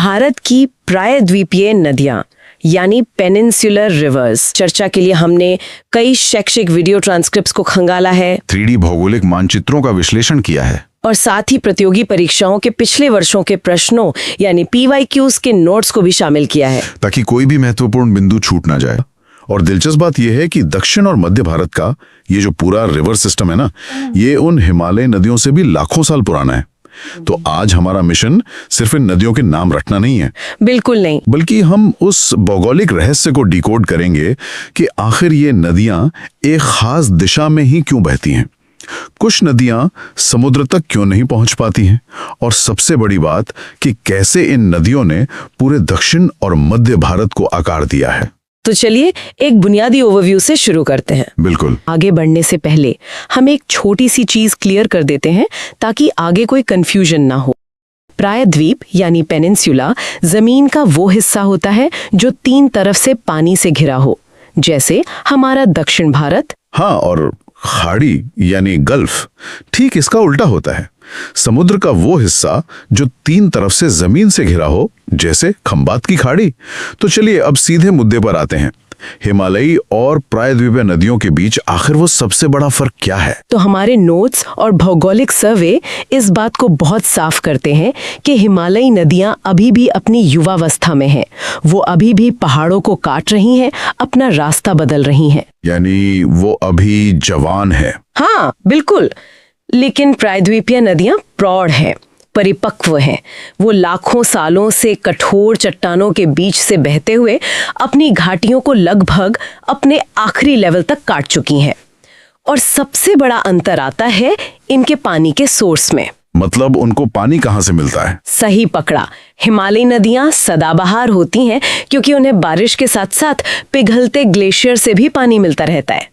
भारत की प्रायद्वीपीय नदियां यानी पेनिनसुलर रिवर्स चर्चा के लिए हमने कई शैक्षिक वीडियो ट्रांसक्रिप्ट्स को खंगाला है, 3D भौगोलिक मानचित्रों का विश्लेषण किया है और साथ ही प्रतियोगी परीक्षाओं के पिछले वर्षों के प्रश्नों यानी PYQs के नोट्स को भी शामिल किया है, ताकि कोई भी महत्वपूर्ण बिंदु छूट ना जाए। और दिलचस्प बात यह है कि दक्षिण और मध्य भारत का ये जो पूरा रिवर सिस्टम है ना, ये उन हिमालय नदियों से भी लाखों साल पुराना है। तो आज हमारा मिशन सिर्फ इन नदियों के नाम रटना नहीं है, बिल्कुल नहीं, बल्कि हम उस भौगोलिक रहस्य को डिकोड करेंगे कि आखिर ये नदियां एक खास दिशा में ही क्यों बहती हैं, कुछ नदियां समुद्र तक क्यों नहीं पहुंच पाती हैं, और सबसे बड़ी बात कि कैसे इन नदियों ने पूरे दक्षिण और मध्य भारत को आकार दिया है। तो चलिए एक बुनियादी ओवरव्यू से शुरू करते हैं। बिल्कुल। आगे बढ़ने से पहले हम एक छोटी सी चीज क्लियर कर देते हैं ताकि आगे कोई कंफ्यूजन ना हो। प्रायद्वीप यानी पेनिनसुला जमीन का वो हिस्सा होता है जो 3 तरफ से पानी से घिरा हो, जैसे हमारा दक्षिण भारत। हाँ, और खाड़ी यानी गल्फ ठीक इसका उल्टा होता है, समुद्र का वो हिस्सा जो 3 तरफ से जमीन से घिरा हो, जैसे खंबात की खाड़ी। तो चलिए अब सीधे मुद्दे पर आते हैं, हिमालयी और प्रायद्वीपीय नदियों के बीच आखिर वो सबसे बड़ा फर्क क्या है? तो हमारे नोट्स और भौगोलिक सर्वे इस बात को बहुत साफ करते हैं कि हिमालयी नदियां अभी भी अपनी युवावस्था में हैं। वो अभी भी पहाड़ों को काट रही हैं, अपना रास्ता बदल रही हैं। यानी वो अभी जवान है। हाँ बिल्कुल, लेकिन प्रायद्वीपीय नदियां प्रौढ़ हैं, परिपक्व हैं। वो लाखों सालों से कठोर चट्टानों के बीच से बहते हुए अपनी घाटियों को लगभग अपने आखिरी लेवल तक काट चुकी हैं। और सबसे बड़ा अंतर आता है इनके पानी के सोर्स में। मतलब उनको पानी कहाँ से मिलता है? सही पकड़ा, हिमालयी नदियां सदाबहार होती हैं क्योंकि उन्हें बारिश के साथ साथ पिघलते ग्लेशियर से भी पानी मिलता रहता है।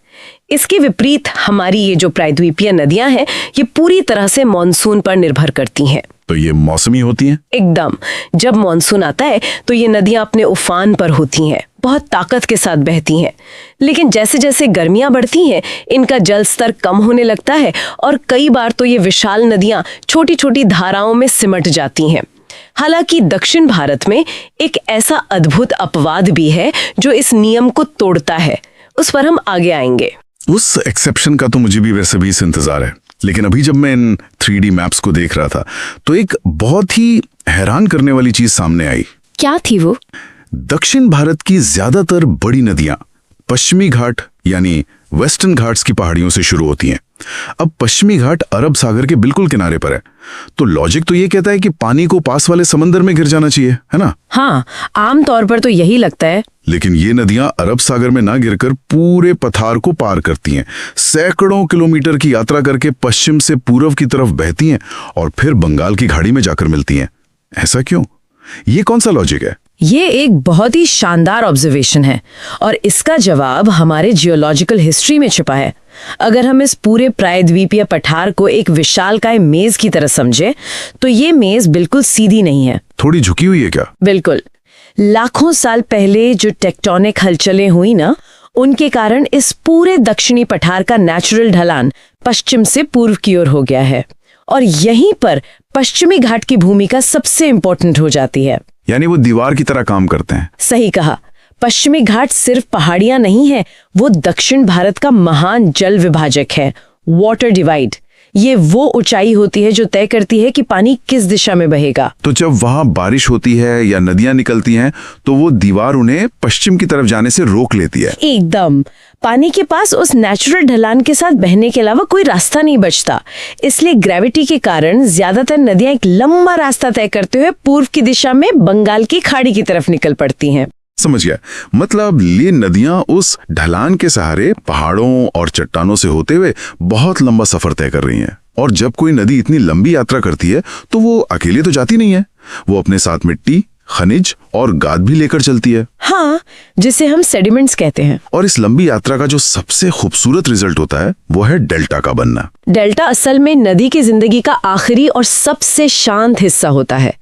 इसके विपरीत हमारी ये जो प्रायद्वीपीय नदियां हैं, ये पूरी तरह से मॉनसून पर निर्भर करती हैं। तो ये मौसमी होती हैं? एकदम, जब मॉनसून आता है तो ये नदियां अपने उफान पर होती हैं, बहुत ताकत के साथ बहती हैं। लेकिन जैसे जैसे गर्मियां बढ़ती हैं, इनका जल स्तर कम होने लगता है और कई बार तो ये विशाल नदियां छोटी छोटी धाराओं में सिमट जाती हैं। हालांकि दक्षिण भारत में एक ऐसा अद्भुत अपवाद भी है जो इस नियम को तोड़ता है, उस पर हम आगे आएंगे। उस एक्सेप्शन का तो मुझे भी वैसे भी इंतजार है, लेकिन अभी जब मैं इन 3D मैप्स को देख रहा था तो एक बहुत ही हैरान करने वाली चीज सामने आई। क्या थी वो? दक्षिण भारत की ज्यादातर बड़ी नदियां पश्चिमी घाट यानी वेस्टर्न घाट्स की पहाड़ियों से शुरू होती हैं। अब पश्चिमी घाट अरब सागर के बिल्कुल किनारे पर है, तो लॉजिक तो ये कहता है कि पानी को पास वाले समंदर में गिर जाना चाहिए, है ना? हाँ, आमतौर पर तो यही लगता है। लेकिन ये नदियां अरब सागर में ना गिरकर पूरे पठार को पार करती हैं, सैकड़ों किलोमीटर की यात्रा करके पश्चिम से पूर्व की तरफ बहती हैं और फिर बंगाल की खाड़ी में जाकर मिलती हैं। ऐसा क्यों? ये कौन सा लॉजिक है? ये एक बहुत ही शानदार ऑब्जर्वेशन है और इसका जवाब हमारे जियोलॉजिकल हिस्ट्री में छिपा है। अगर हम इस पूरे प्रायद्वीपीय पठार को एक विशालकाय मेज की तरह समझे तो ये मेज बिल्कुल सीधी नहीं है, थोड़ी झुकी हुई है क्या? बिल्कुल। लाखों साल पहले जो टेक्टोनिक हलचलें हुई ना, उनके कारण इस पूरे दक्षिणी पठार का नेचुरल ढलान पश्चिम से पूर्व की ओर हो गया है और यहीं पर पश्चिमी घाट की भूमिका सबसे इंपॉर्टेंट हो जाती है। यानी वो दीवार की तरह काम करते हैं। सही कहा, पश्चिमी घाट सिर्फ पहाड़ियां नहीं है, वो दक्षिण भारत का महान जल विभाजक है, वाटर डिवाइड। ये वो ऊंचाई होती है जो तय करती है कि पानी किस दिशा में बहेगा। तो जब वहां बारिश होती है या नदियां निकलती हैं, तो वो दीवार उन्हें पश्चिम की तरफ जाने से रोक लेती है। एकदम, पानी के पास उस नेचुरल ढलान के साथ बहने के अलावा कोई रास्ता नहीं बचता। इसलिए ग्रेविटी के कारण ज्यादातर नदियां एक लंबा रास्ता तय करते हुए पूर्व की दिशा में बंगाल की खाड़ी की तरफ निकल पड़ती हैं। समझ गया, मतलब ये नदियां उस ढलान के सहारे पहाड़ों और चट्टानों से होते हुए बहुत लंबा सफर तय कर रही हैं। और जब कोई नदी इतनी लंबी यात्रा करती है तो वो अकेले तो जाती नहीं है, वो अपने साथ मिट्टी, खनिज और गाद भी लेकर चलती है। हाँ, जिसे हम सेडिमेंट्स कहते हैं। और इस लंबी यात्रा का जो सबसे खूबसूरत रिजल्ट होता है वो है डेल्टा का बनना। डेल्टा असल में नदी की जिंदगी का आखिरी और सबसे शांत हिस्सा होता है।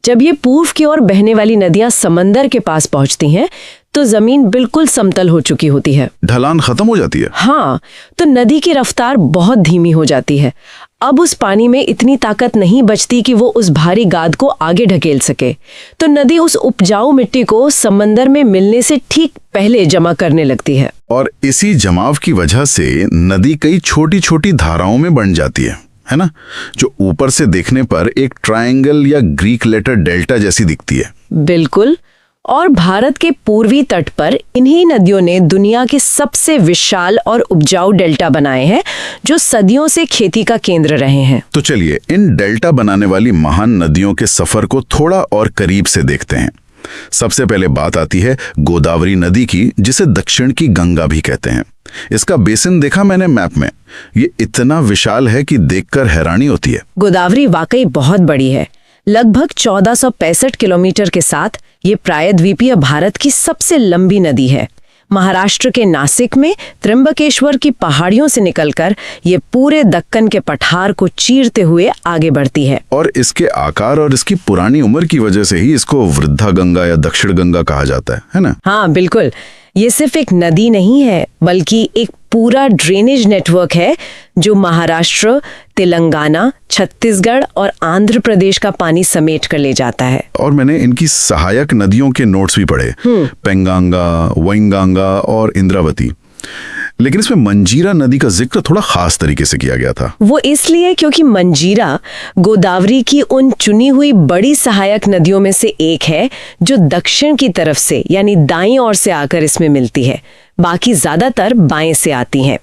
जब ये पूर्व की ओर बहने वाली नदियां समंदर के पास पहुंचती हैं तो जमीन बिल्कुल समतल हो चुकी होती है, ढलान खत्म हो जाती है। हाँ, तो नदी की रफ्तार बहुत धीमी हो जाती है। अब उस पानी में इतनी ताकत नहीं बचती कि वो उस भारी गाद को आगे ढकेल सके, तो नदी उस उपजाऊ मिट्टी को समंदर में मिलने से ठीक पहले जमा करने लगती है। और इसी जमाव की वजह से नदी कई छोटी छोटी धाराओं में बन जाती है ना, जो ऊपर से देखने पर एक ट्रायंगल या ग्रीक लेटर डेल्टा जैसी दिखती है। बिल्कुल। और भारत के पूर्वी तट पर इन्हीं नदियों ने दुनिया के सबसे विशाल और उपजाऊ डेल्टा बनाए हैं, जो सदियों से खेती का केंद्र रहे हैं। तो चलिए इन डेल्टा बनाने वाली महान नदियों के सफर को थोड़ा और करीब से देखते हैं। सबसे पहले बात आती है गोदावरी नदी की, जिसे दक्षिण की गंगा भी कहते हैं। इसका बेसिन देखा मैंने मैप में, ये इतना विशाल है कि देखकर हैरानी होती है। गोदावरी वाकई बहुत बड़ी है। लगभग 1465 किलोमीटर के साथ ये प्रायद्वीपीय भारत की सबसे लंबी नदी है। महाराष्ट्र के नासिक में त्र्यंबकेश्वर की पहाड़ियों से निकलकर ये पूरे दक्कन के पठार को चीरते हुए आगे बढ़ती है। और इसके आकार और इसकी पुरानी उम्र की वजह से ही इसको वृद्धा गंगा या दक्षिण गंगा कहा जाता है ना? हाँ बिल्कुल। ये सिर्फ एक नदी नहीं है, बल्कि एक पूरा ड्रेनेज नेटवर्क है जो महाराष्ट्र, तेलंगाना, छत्तीसगढ़ और आंध्र प्रदेश का पानी समेट कर ले जाता है। और मैंने इनकी सहायक नदियों के नोट्स भी पढ़े, पेंगांगा, वैंगांगा और इंद्रावती। लेकिन इसमें मंजीरा नदी का जिक्र थोड़ा खास तरीके से किया गया था। वो इसलिए क्योंकि मंजीरा गोदावरी की उन चुनी हुई बड़ी सहायक नदियों में से एक है जो दक्षिण की तरफ से यानी दाईं ओर से आकर इसमें मिलती है। बाकी ज्यादातर बाएं से आती हैं।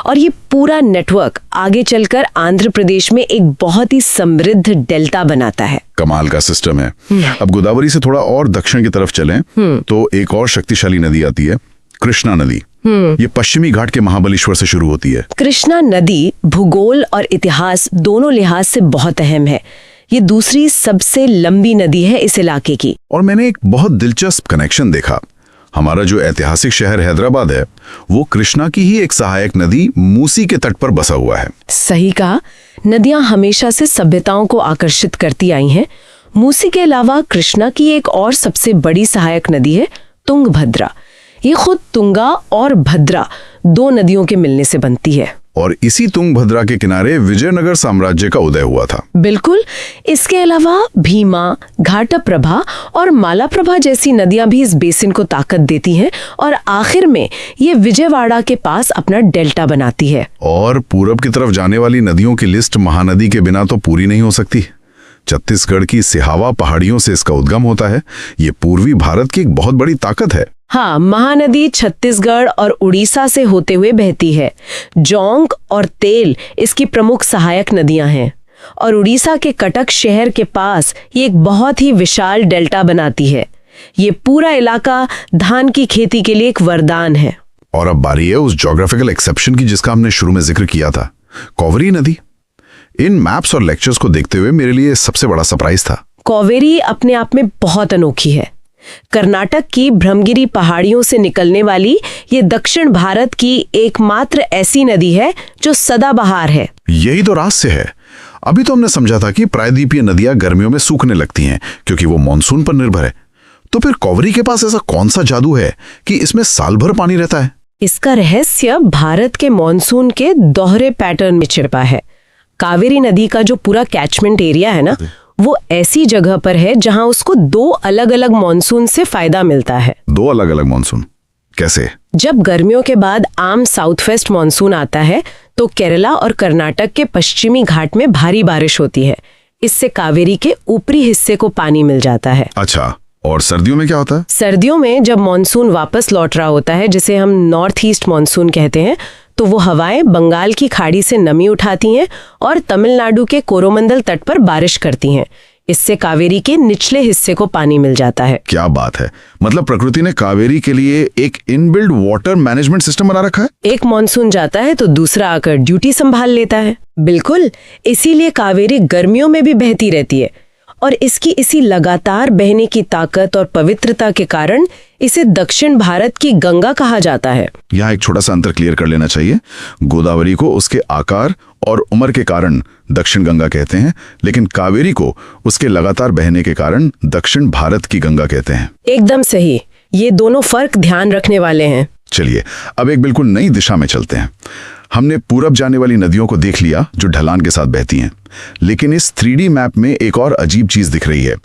और ये पूरा नेटवर्क आगे चलकर आंध्र प्रदेश में एक बहुत ही समृद्ध डेल्टा बनाता है। कमाल का सिस्टम है। अब गोदावरी से थोड़ा और दक्षिण की तरफ चलें तो एक और शक्तिशाली नदी आती है, कृष्णा नदी। ये पश्चिमी घाट के महाबलेश्वर से शुरू होती है। कृष्णा नदी भूगोल और इतिहास दोनों लिहाज से बहुत अहम है। ये दूसरी सबसे लंबी नदी है इस इलाके की। और मैंने एक बहुत दिलचस्प कनेक्शन देखा। हमारा जो ऐतिहासिक शहर हैदराबाद है, वो कृष्णा की ही एक सहायक नदी मूसी के तट पर बसा हुआ है। सही कहा। नदियां हमेशा से सभ्यताओं को आकर्षित करती आई हैं। मूसी के अलावा कृष्णा की एक और सबसे बड़ी सहायक नदी है तुंगभद्रा। ये खुद तुंगा और भद्रा दो नदियों के मिलने से बनती है। और इसी तुंगभद्रा के किनारे विजयनगर साम्राज्य का उदय हुआ था। बिल्कुल। इसके अलावा भीमा, घाटप्रभा और मालाप्रभा जैसी नदियां भी इस बेसिन को ताकत देती हैं और आखिर में ये विजयवाड़ा के पास अपना डेल्टा बनाती है। और पूरब की तरफ जाने वाली नदियों की लिस्ट महानदी के बिना तो पूरी नहीं हो सकती। छत्तीसगढ़ की सिहावा पहाड़ियों से इसका उद्गम होता है। ये पूर्वी भारत की एक बहुत बड़ी ताकत है। हाँ, महानदी छत्तीसगढ़ और उड़ीसा से होते हुए बहती है। जोंक और तेल इसकी प्रमुख सहायक नदियां हैं और उड़ीसा के कटक शहर के पास ये एक बहुत ही विशाल डेल्टा बनाती है। ये पूरा इलाका धान की खेती के लिए एक वरदान है। और अब बारी है उस ज्योग्राफिकल एक्सेप्शन की जिसका हमने शुरू में जिक्र किया था, कावेरी नदी। इन मैप्स और लेक्चर्स को देखते हुए मेरे लिए सबसे बड़ा सरप्राइज था। कावेरी अपने आप में बहुत अनोखी है। कर्नाटक की ब्रह्मगिरी पहाड़ियों से निकलने वाली ये दक्षिण भारत की एकमात्र ऐसी नदी है जो सदाबहार है। यही तो रहस्य है। अभी तो हमने समझा था कि प्रायद्वीपीय नदियां गर्मियों में सूखने लगती हैं क्योंकि वो मानसून पर निर्भर है। तो फिर कावेरी के पास ऐसा कौन सा जादू है कि इसमें साल भर पानी रहता है? इसका रहस्य भारत के मानसून के दोहरे पैटर्न में छिपा है। कावेरी नदी का जो पूरा कैचमेंट एरिया है ना, वो ऐसी जगह पर है जहां उसको दो अलग अलग मानसून से फायदा मिलता है। दो अलग अलग मानसून कैसे? जब गर्मियों के बाद आम साउथ वेस्ट मानसून आता है तो केरला और कर्नाटक के पश्चिमी घाट में भारी बारिश होती है। इससे कावेरी के ऊपरी हिस्से को पानी मिल जाता है। अच्छा, और सर्दियों में क्या होता है? सर्दियों में जब मानसून वापस लौट रहा होता है, जिसे हम नॉर्थ ईस्ट मानसून कहते हैं, तो वो हवाएं बंगाल की खाड़ी से नमी उठाती हैं और तमिलनाडु के कोरोमंडल तट पर बारिश करती हैं। इससे कावेरी के निचले हिस्से को पानी मिल जाता है। क्या बात है! मतलब प्रकृति ने कावेरी के लिए एक इनबिल्ट वाटर मैनेजमेंट सिस्टम बना रखा है। एक मानसून जाता है तो दूसरा आकर ड्यूटी संभाल लेता है। बिल्कुल, इसीलिए कावेरी गर्मियों में भी बहती रहती है और इसकी इसी लगातार बहने की ताकत और पवित्रता के कारण इसे दक्षिण भारत की गंगा कहा जाता है। यहाँ एक छोटा सा अंतर क्लियर कर लेना चाहिए। गोदावरी को उसके आकार और उम्र के कारण दक्षिण गंगा कहते हैं, लेकिन कावेरी को उसके लगातार बहने के कारण दक्षिण भारत की गंगा कहते हैं। एकदम सही। ये दोनों फर्क ध्यान रखने वाले हैं। चलिए अब एक बिल्कुल नई दिशा में चलते हैं। हमने पूरब जाने वाली नदियों को देख लिया जो ढलान के साथ बहती हैं, लेकिन इस 3D मैप में एक और अजीब चीज दिख रही है।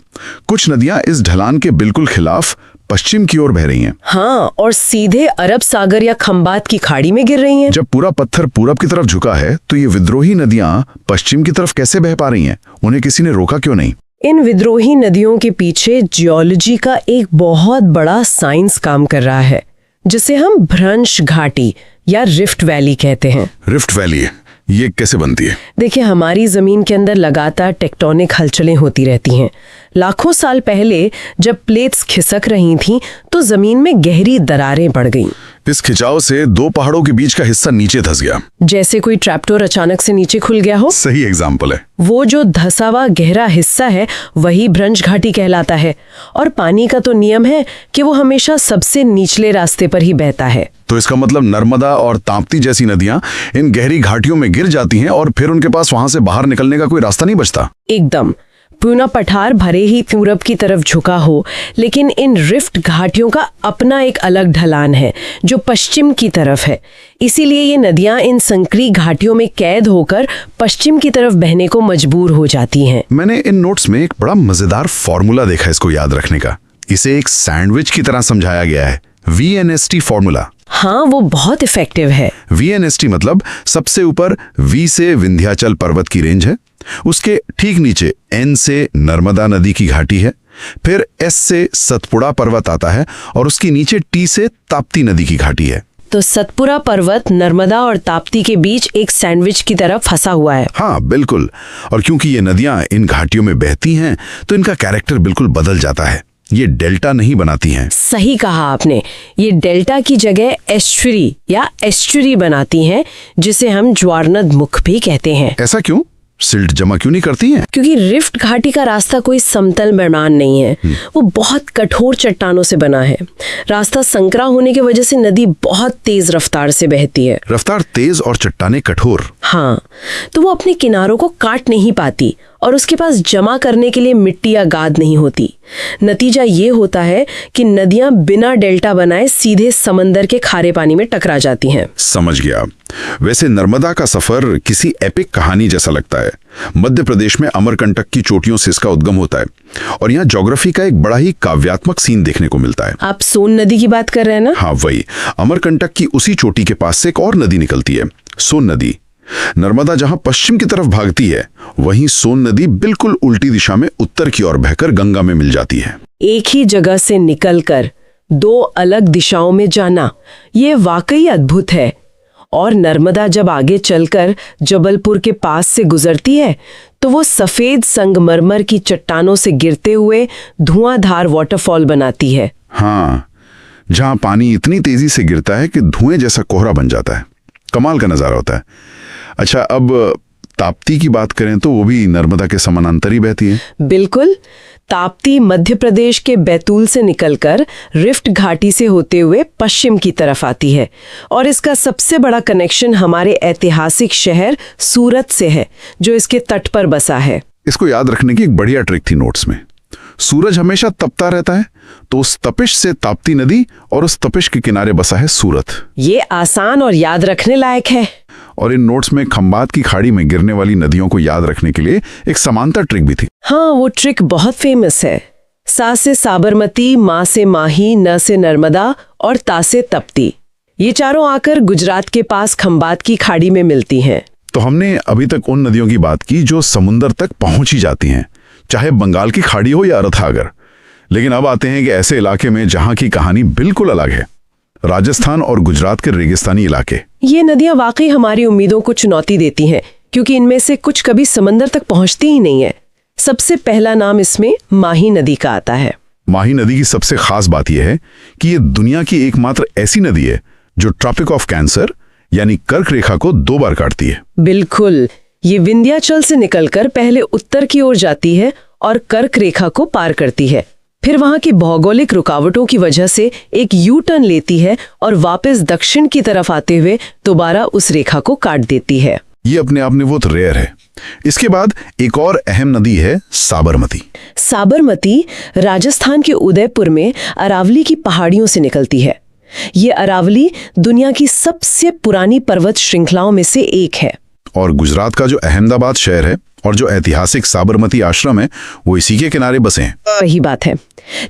कुछ नदियां इस ढलान के बिल्कुल खिलाफ पश्चिम की ओर बह रही हैं। हाँ, और सीधे अरब सागर या खंबात की खाड़ी में गिर रही हैं। जब पूरा पत्थर पूरब की तरफ झुका है तो ये विद्रोही नदियां पश्चिम की तरफ कैसे बह पा रही हैं? उन्हें किसी ने रोका क्यों नहीं? इन विद्रोही नदियों के पीछे जियोलॉजी का एक बहुत बड़ा साइंस काम कर रहा है, जिसे हम भ्रंश घाटी या रिफ्ट वैली कहते हैं। रिफ्ट वैली, ये कैसे बनती है? देखिए, हमारी जमीन के अंदर लगातार टेक्टोनिक हलचलें होती रहती हैं। लाखों साल पहले जब प्लेट्स खिसक रही थीं, तो जमीन में गहरी दरारें पड़ गईं। इस खिंचाव से दो पहाड़ों के बीच का हिस्सा नीचे धंस गया, जैसे कोई ट्रैपडोर अचानक से नीचे खुल गया हो। सही एग्जाम्पल है। वो जो धंसा हुआ गहरा हिस्सा है वही भ्रंश घाटी कहलाता है। और पानी का तो नियम है कि वो हमेशा सबसे निचले रास्ते पर ही बहता है। तो इसका मतलब नर्मदा और ताप्ती जैसी नदियां इन गहरी घाटियों में गिर जाती हैं और फिर उनके पास वहां से बाहर निकलने का कोई रास्ता नहीं बचता। एकदम। पूना पठार भरे ही पूरब की तरफ झुका हो, लेकिन इन रिफ्ट घाटियों का अपना एक अलग ढलान है जो पश्चिम की तरफ है। इसीलिए ये नदियां इन संकरी घाटियों में कैद होकर पश्चिम की तरफ बहने को मजबूर हो जाती हैं। मैंने इन नोट्स में एक बड़ा मजेदार फॉर्मूला देखा इसको याद रखने का। इसे एक सैंडविच की तरह समझाया गया है, VNST फॉर्मूला। हाँ, वो बहुत इफेक्टिव है। VNST मतलब सबसे ऊपर V से विंध्याचल पर्वत की रेंज है, उसके ठीक नीचे N से नर्मदा नदी की घाटी है, फिर S से सतपुड़ा पर्वत आता है और उसके नीचे T से ताप्ती नदी की घाटी है। तो सतपुड़ा पर्वत नर्मदा और ताप्ती के बीच एक सैंडविच की तरह फंसा हुआ है। हाँ बिल्कुल। और क्योंकि ये नदियां इन घाटियों में बहती हैं तो इनका कैरेक्टर बिल्कुल बदल जाता है। ये डेल्टा नहीं बनाती हैं। सही कहा आपने। ये डेल्टा की जगह एस्चुरी या एस्चुरी बनाती हैं, जिसे हम ज्वारनद मुख भी कहते हैं। ऐसा क्यों? सिल्ट जमा क्यों नहीं करती हैं? क्योंकि रिफ्ट घाटी का रास्ता कोई समतल मैदान नहीं है, वो बहुत कठोर चट्टानों से बना है। रास्ता संकरा होने की वजह से नदी बहुत तेज रफ्तार से बहती है। रफ्तार तेज और चट्टाने कठोर। हाँ, तो वो अपने किनारों को काट नहीं पाती और उसके पास जमा करने के लिए मिट्टी या गाद नहीं होती। नतीजा ये होता है कि नदियां बिना डेल्टा बनाए सीधे समंदर के खारे पानी में टकरा जाती हैं। समझ गया। वैसे नर्मदा का सफर किसी एपिक कहानी जैसा लगता है। मध्य प्रदेश में अमरकंटक की चोटियों से इसका उद्गम होता है और यहाँ ज्योग्राफी का एक बड़ा ही काव्यात्मक सीन देखने को मिलता है। आप सोन नदी की बात कर रहे हैं ना? हाँ वही। अमरकंटक की उसी चोटी के पास से एक और नदी निकलती है, सोन नदी। नर्मदा जहां पश्चिम की तरफ भागती है, वहीं सोन नदी बिल्कुल उल्टी दिशा में उत्तर की ओर बहकर गंगा में मिल जाती है। एक ही जगह से निकलकर दो अलग दिशाओं में जाना, ये वाकई अद्भुत है। और नर्मदा जब आगे चलकर जबलपुर के पास से गुजरती है तो वो सफेद संगमरमर की चट्टानों से गिरते हुए धुआंधार वाटरफॉल बनाती है। हाँ, जहां पानी इतनी तेजी से गिरता है कि धुएं जैसा कोहरा बन जाता है। कमाल का नजारा होता है। अच्छा, अब ताप्ती की बात करें तो वो भी नर्मदा के समानांतर ही बहती है। बिल्कुल। ताप्ती मध्य प्रदेश के बैतूल से निकलकर रिफ्ट घाटी से होते हुए पश्चिम की तरफ आती है और इसका सबसे बड़ा कनेक्शन हमारे ऐतिहासिक शहर सूरत से है, जो इसके तट पर बसा है। इसको याद रखने की एक बढ़िया ट्रिक थी नोट्स में। सूरज हमेशा तपता रहता है, तो उस तपिश से ताप्ती नदी और उस तपिश के किनारे बसा है सूरत। ये आसान और याद रखने लायक है। और इन नोट्स में खंबात की खाड़ी में गिरने वाली नदियों को याद रखने के लिए एक समांतर ट्रिक भी थी। हाँ, वो ट्रिक बहुत फेमस है। सा से साबरमती, मा से माही, न से नर्मदा और ता से तप्ती। ये चारों आकर गुजरात के पास खंबात की खाड़ी में मिलती हैं। तो हमने अभी तक उन नदियों की बात की जो समुंदर तक पहुंच ही जाती हैं, चाहे बंगाल की खाड़ी हो या अरब सागर। लेकिन अब आते हैं कि ऐसे इलाके में जहां की कहानी बिल्कुल अलग है, राजस्थान और गुजरात के रेगिस्तानी इलाके। ये नदियां वाकई हमारी उम्मीदों को चुनौती देती हैं, क्योंकि इनमें से कुछ कभी समंदर तक पहुंचती ही नहीं है। सबसे पहला नाम इसमें माही नदी का आता है। माही नदी की सबसे खास बात यह है कि ये दुनिया की एकमात्र ऐसी नदी है जो ट्रॉपिक ऑफ कैंसर यानी कर्क रेखा को 2 बार काटती है। बिल्कुल। ये विंध्याचल से निकलकर पहले उत्तर की ओर जाती है और कर्क रेखा को पार करती है, फिर वहां की भौगोलिक रुकावटों की वजह से एक यू टर्न लेती है और वापस दक्षिण की तरफ आते हुए दोबारा उस रेखा को काट देती है। ये अपने आप में बहुत रेयर है। इसके बाद एक और अहम नदी है साबरमती। साबरमती राजस्थान के उदयपुर में अरावली की पहाड़ियों से निकलती है। ये अरावली दुनिया की सबसे पुरानी पर्वत श्रृंखलाओं में से एक है। और गुजरात का जो अहमदाबाद शहर है और जो ऐतिहासिक साबरमती आश्रम है वो इसी के किनारे बसे हैं। वही बात है।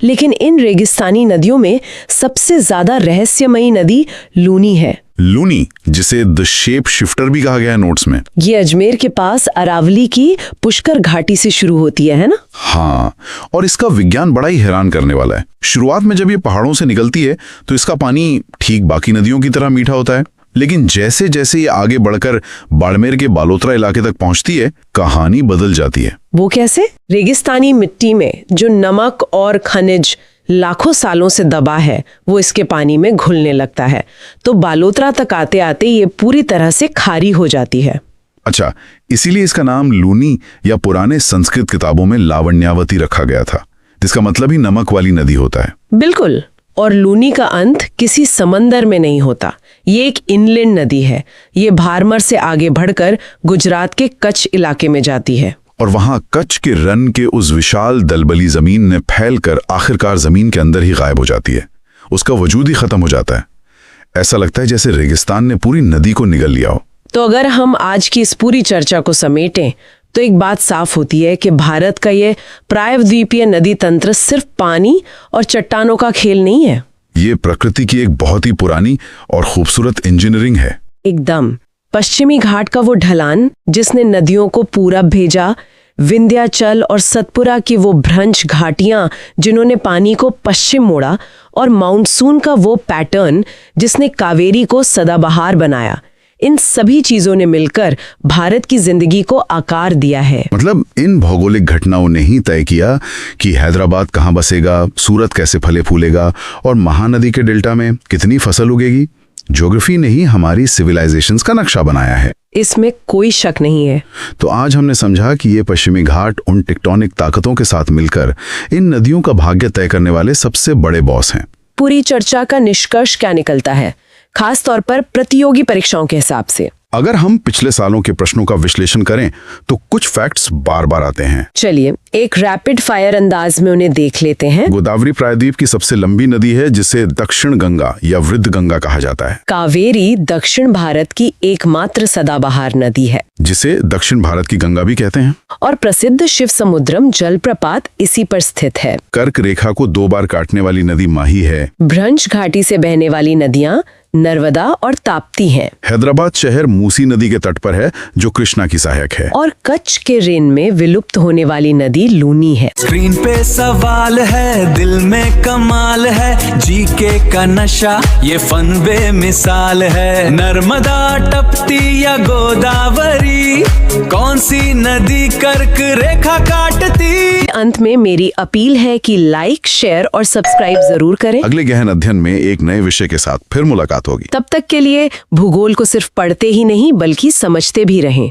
लेकिन इन रेगिस्तानी नदियों में सबसे ज्यादा रहस्यमयी नदी लूनी है। लूनी, जिसे द शेप शिफ्टर भी कहा गया है नोट्स में। ये अजमेर के पास अरावली की पुष्कर घाटी से शुरू होती है ना? हाँ, और इसका विज्ञान बड़ा ही हैरान करने वाला है। शुरुआत में जब ये पहाड़ों से निकलती है तो इसका पानी ठीक बाकी नदियों की तरह मीठा होता है, लेकिन जैसे जैसे ये आगे बढ़कर बाड़मेर के बालोतरा इलाके तक पहुंचती है, कहानी बदल जाती है। वो कैसे? रेगिस्तानी मिट्टी में जो नमक और खनिज लाखों सालों से दबा है वो इसके पानी में घुलने लगता है, तो बालोतरा तक आते आते ये पूरी तरह से खारी हो जाती है। अच्छा, इसीलिए इसका नाम लूनी या पुराने संस्कृत किताबों में लावण्यावती रखा गया था, जिसका मतलब ही नमक वाली नदी होता है। बिल्कुल। और लूनी का अंत किसी समंदर में नहीं होता, ये एक इनलैंड नदी है। ये भारमर से आगे बढ़कर गुजरात के कच्छ इलाके में जाती है, और वहां कच्छ के रन के उस विशाल दलबली जमीन ने फैलकर आखिरकार जमीन के अंदर ही गायब हो जाती है। उसका वजूद ही खत्म हो जाता है। ऐसा लगता है जैसे रेगिस्तान ने पूरी नदी को निगल लिया हो। तो अगर हम आज की इस पूरी चर्चा को समेटें तो एक बात साफ होती है कि भारत का ये प्रायद्वीपीय नदी तंत्र सिर्फ पानी और चट्टानों का खेल नहीं है। ये प्रकृति की एक बहुत ही पुरानी और खूबसूरत इंजीनियरिंग है। एकदम। पश्चिमी घाट का वो ढलान जिसने नदियों को पूरब भेजा, विंध्याचल और सतपुरा की वो भ्रंश घाटियां जिन्होंने पानी को पश्चिम मोड़ा, और मानसून का वो पैटर्न जिसने कावेरी को सदाबहार बनाया, इन सभी चीजों ने मिलकर भारत की जिंदगी को आकार दिया है। मतलब इन भौगोलिक घटनाओं ने ही तय किया कि हैदराबाद कहाँ बसेगा, सूरत कैसे फले फूलेगा और महानदी के डेल्टा में कितनी फसल उगेगी। ज्योग्राफी ने ही हमारी सिविलाइजेशंस का नक्शा बनाया है, इसमें कोई शक नहीं है। तो आज हमने समझा कि ये पश्चिमी घाट उन टेक्टोनिक ताकतों के साथ मिलकर इन नदियों का भाग्य तय करने वाले सबसे बड़े बॉस हैं। पूरी चर्चा का निष्कर्ष क्या निकलता है, खास तौर पर प्रतियोगी परीक्षाओं के हिसाब से? अगर हम पिछले सालों के प्रश्नों का विश्लेषण करें तो कुछ फैक्ट्स बार बार आते हैं। चलिए एक रैपिड फायर अंदाज में उन्हें देख लेते हैं। गोदावरी प्रायद्वीप की सबसे लंबी नदी है जिसे दक्षिण गंगा या वृद्ध गंगा कहा जाता है। कावेरी दक्षिण भारत की एकमात्र सदाबहार नदी है, जिसे दक्षिण भारत की गंगा भी कहते हैं। और प्रसिद्ध शिव समुद्रम जलप्रपात इसी पर स्थित है। कर्क रेखा को 2 बार काटने वाली नदी माही है। भ्रंश घाटी से बहने वाली नदियां नर्मदा और ताप्ती हैं। हैदराबाद शहर मूसी नदी के तट पर है जो कृष्णा की सहायक है। और कच्छ के रेन में विलुप्त होने वाली नदी लूनी है। स्क्रीन पे सवाल है, दिल में कमाल है, जीके का नशा ये फन बेमिसाल है। नर्मदा टपती या गोदावरी, कौन सी नदी कर्क रेखा काटती? अंत में मेरी अपील है कि लाइक, शेयर और सब्सक्राइब जरूर करें। अगले गहन अध्ययन में एक नए विषय के साथ फिर मुलाकात होगी। तब तक के लिए भूगोल को सिर्फ पढ़ते ही नहीं बल्कि समझते भी रहें।